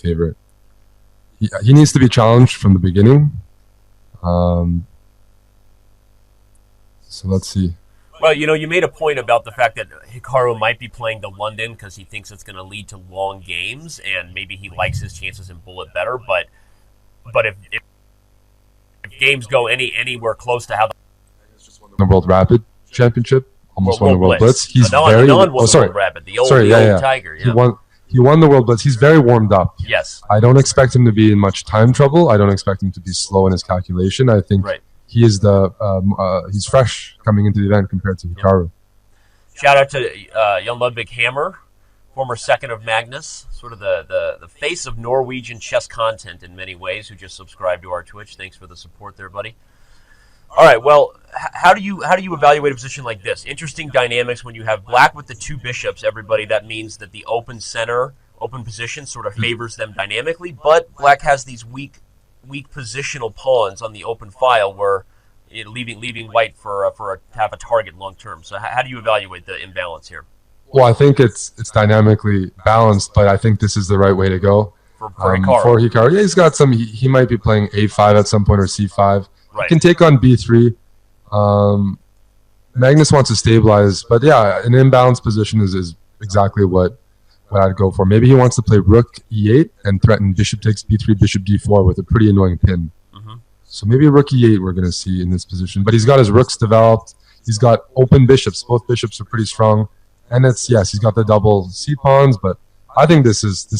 favorite. He needs to be challenged from the beginning. So let's see. Well, you made a point about the fact that Hikaru might be playing the London because he thinks it's going to lead to long games, and maybe he likes his chances in Bullet better. But if games go anywhere close to how the World Rapid Championship, almost won the World Blitz. He's very World Rapid, the old Tiger. Yeah. He won the World Blitz. He's very warmed up. Yes. I don't expect him to be in much time trouble. I don't expect him to be slow in his calculation. I think he is he's fresh coming into the event compared to Hikaru. Shout out to Jan Ludwig Hammer, former second of Magnus, sort of the face of Norwegian chess content in many ways, who just subscribed to our Twitch. Thanks for the support there, buddy. All right, well, how do you evaluate a position like this? Interesting dynamics when you have black with the two bishops, everybody. That means that the open center, open position sort of favors them dynamically, but black has these weak positional pawns on the open file where leaving white to have a target long term. So how do you evaluate the imbalance here? Well, I think it's dynamically balanced, but I think this is the right way to go. For Hikaru. For Hikaru. Yeah, he's got some. He might be playing A5 at some point or C5. Right. He can take on B3. Magnus wants to stabilize, but yeah, an imbalanced position is exactly what I'd go for. Maybe he wants to play Rook E8 and threaten Bishop takes B3, Bishop D4 with a pretty annoying pin. Mm-hmm. So maybe Rook E8 we're going to see in this position. But he's got his rooks developed. He's got open bishops. Both bishops are pretty strong. And he's got the double C pawns, but I think this is the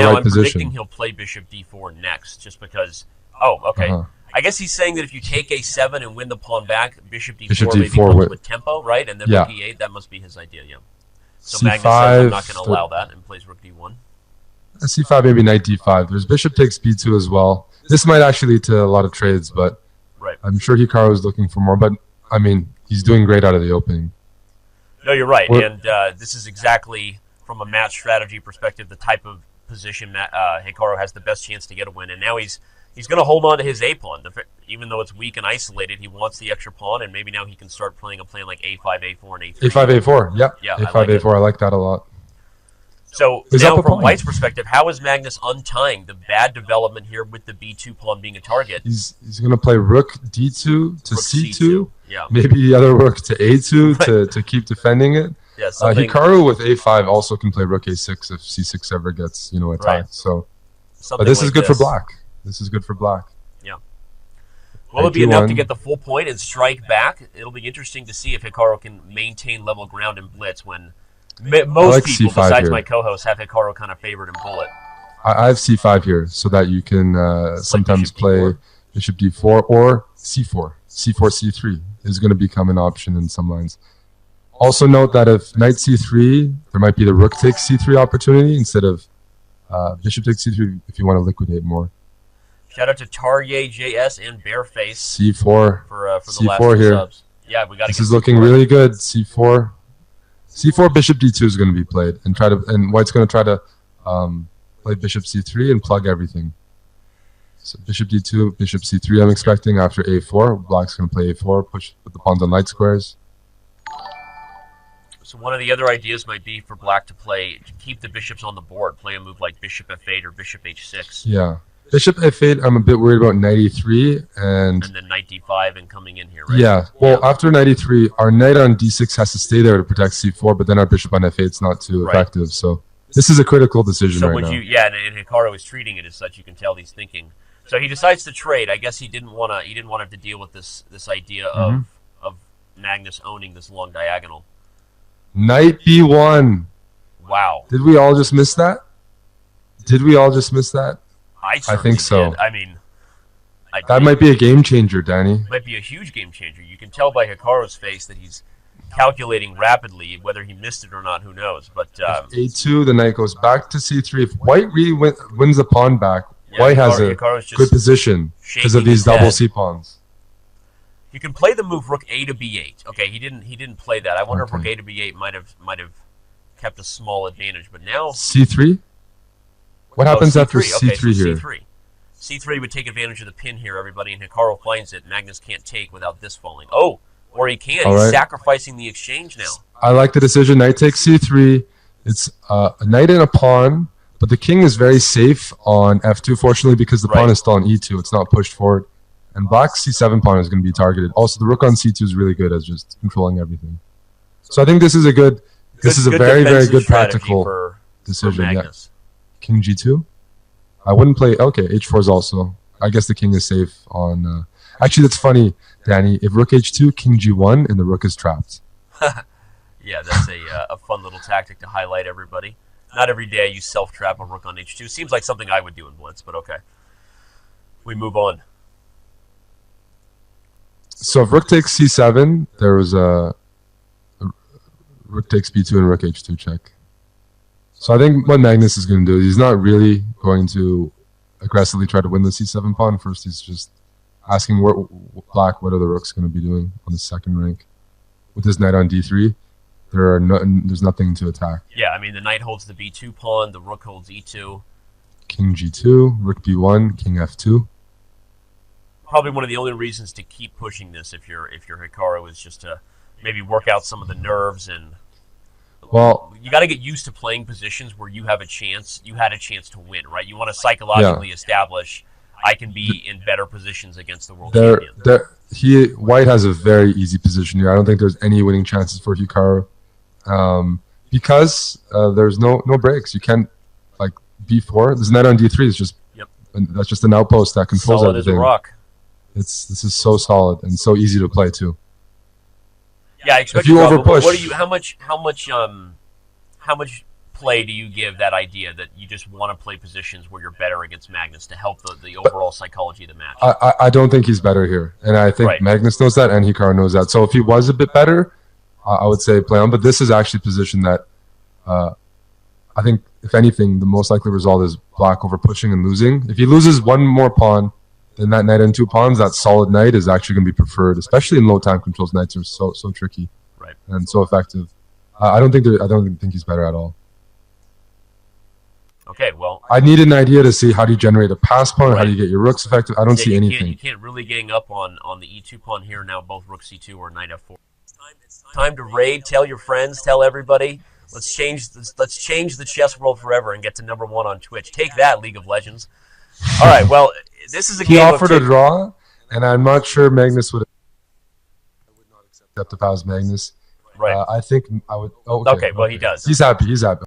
right position. Predicting he'll play Bishop D4 next, just because. Oh, okay. I guess he's saying that if you take A7 and win the pawn back, Bishop D4 maybe comes with tempo, right? And then Rook E8, that must be his idea, yeah. So C5, Magnus says I'm not going to allow that and plays Rook D1. C5, maybe Knight D5. There's Bishop takes B2 as well. This might actually lead to a lot of trades, but I'm sure Hikaru is looking for more. But, I mean, he's doing great out of the opening. No, you're right. And this is exactly, from a match strategy perspective, the type of position Hikaru has the best chance to get a win. And now he's going to hold on to his A pawn. Even though it's weak and isolated, he wants the extra pawn, and maybe now he can start playing a plan like A5, A4, and A3. A5, A4, yeah. A5, A4, I like that a lot. So now from White's perspective, how is Magnus untying the bad development here with the B2 pawn being a target? He's going to play Rook D2 to Rook C2. Yeah. Maybe the other Rook to A2 to keep defending it. Yeah, Hikaru with A5 also can play Rook A6 if C6 ever gets attacked. Right. So, but this is good for black. This is good for black. Yeah. Will it be enough to get the full point and strike back? It'll be interesting to see if Hikaru can maintain level ground in blitz when most people, besides my co-hosts, have Hikaru kind of favored in bullet. I have C5 here so that you can sometimes play Bishop D4 or C4. C4, C3 is going to become an option in some lines. Also note that if Knight C3, there might be the Rook takes C3 opportunity instead of Bishop takes C3 if you want to liquidate more. Shout out to Tarye JS and Bareface. C4 for the C4 last two here. Subs. Yeah, we got. This is looking really good. C4, Bishop D2 is going to be played, and White's going to try to play Bishop C3 and plug everything. So Bishop D2, Bishop C3. I'm expecting after A4. Black's going to play A4, put the pawns on light squares. So one of the other ideas might be for Black to keep the bishops on the board, play a move like Bishop F8 or Bishop H6. Yeah. Bishop F8, I'm a bit worried about Knight E3 and then Knight D5 and coming in here, right? Yeah. Well, after Knight E3, our Knight on D6 has to stay there to protect C4, but then our Bishop on F8 is not too effective. So this is a critical decision right now. And Hikaru is treating it as such. You can tell he's thinking. So he decides to trade. I guess he didn't want to have to deal with this idea of Magnus owning this long diagonal. Knight B1. Wow. Did we all just miss that? I think so. Did. I mean, that might be a game changer, Danny. Might be a huge game changer. You can tell by Hikaru's face that he's calculating rapidly. Whether he missed it or not, who knows? But A2, the knight goes back to C3. If White really wins the pawn back, White has a good position because of these double C pawns. You can play the move Rook A to B8. Okay, he didn't play that. I wonder if Rook A to B8 might have kept a small advantage, but now C3. What happens after C3 here? C3 would take advantage of the pin here, everybody, and Hikaru finds it. Magnus can't take without this falling. Oh, or he can. He's sacrificing the exchange now. I like the decision. Knight takes C3. It's a knight and a pawn, But the king is very safe on f2, fortunately, because the pawn is still on e2. It's not pushed forward. And black's c7 pawn is going to be targeted. Also, the rook on c2 is really good as just controlling everything. So I think this is a good, this is a very, very good practical decision. Yeah. King g2. I wouldn't play, okay, h4 is also, I guess the king is safe on, actually that's funny, Danny. If rook h2, king g1, and the rook is trapped. Yeah, that's a fun little tactic to highlight everybody. Not every day you self-trap a rook on h2. Seems like something I would do in Blitz, but okay. We move on. So if rook takes c7, there was a rook takes b2 and rook h2 check. So I think what Magnus is going to do, he's not really going to aggressively try to win the c7 pawn. First, he's just asking black what are the rooks going to be doing on the second rank. With his knight on d3, there's nothing to attack. Yeah, I mean, the knight holds the b2 pawn, the rook holds e2. King g2, rook b1, king f2. Probably one of the only reasons to keep pushing this if you're Hikaru is just to maybe work out some of the nerves, and well, you got to get used to playing positions where you had a chance to win, right? You want to psychologically establish I can be in better positions against the world champion. White has a very easy position here. I don't think there's any winning chances for Hikaru because there's no breaks. You can't like b4. This knight on d3 is just that's just an outpost that controls solid everything. As a rock. This is so solid and so easy to play too. Yeah, I expect if you overpush. What do you? How much play do you give that idea that you just want to play positions where you're better against Magnus to help the overall psychology of the match? I don't think he's better here, and I think Magnus knows that, and Hikaru knows that. So if he was a bit better, I would say play on. But this is actually a position that I think, if anything, the most likely result is black over pushing and losing. If he loses one more pawn, then that knight and two pawns, that solid knight is actually going to be preferred, especially in low time controls. Knights are so tricky, and so effective. I don't think he's better at all. Okay, well, I need an idea to see how do you generate a pass pawn, how do you get your rooks effective. I don't see anything. You can't really gang up on the e2 pawn here. Now both rook c2 or knight f4. It's time to raid. Tell your friends. Tell everybody. Let's change the chess world forever and get to #1 on Twitch. Take that, League of Legends. All right. Well, this is a game. He offered a draw, and I'm not sure Magnus would. I would not accept if I was Magnus. Right. I think I would. Okay. Well, he does. He's happy. He's happy.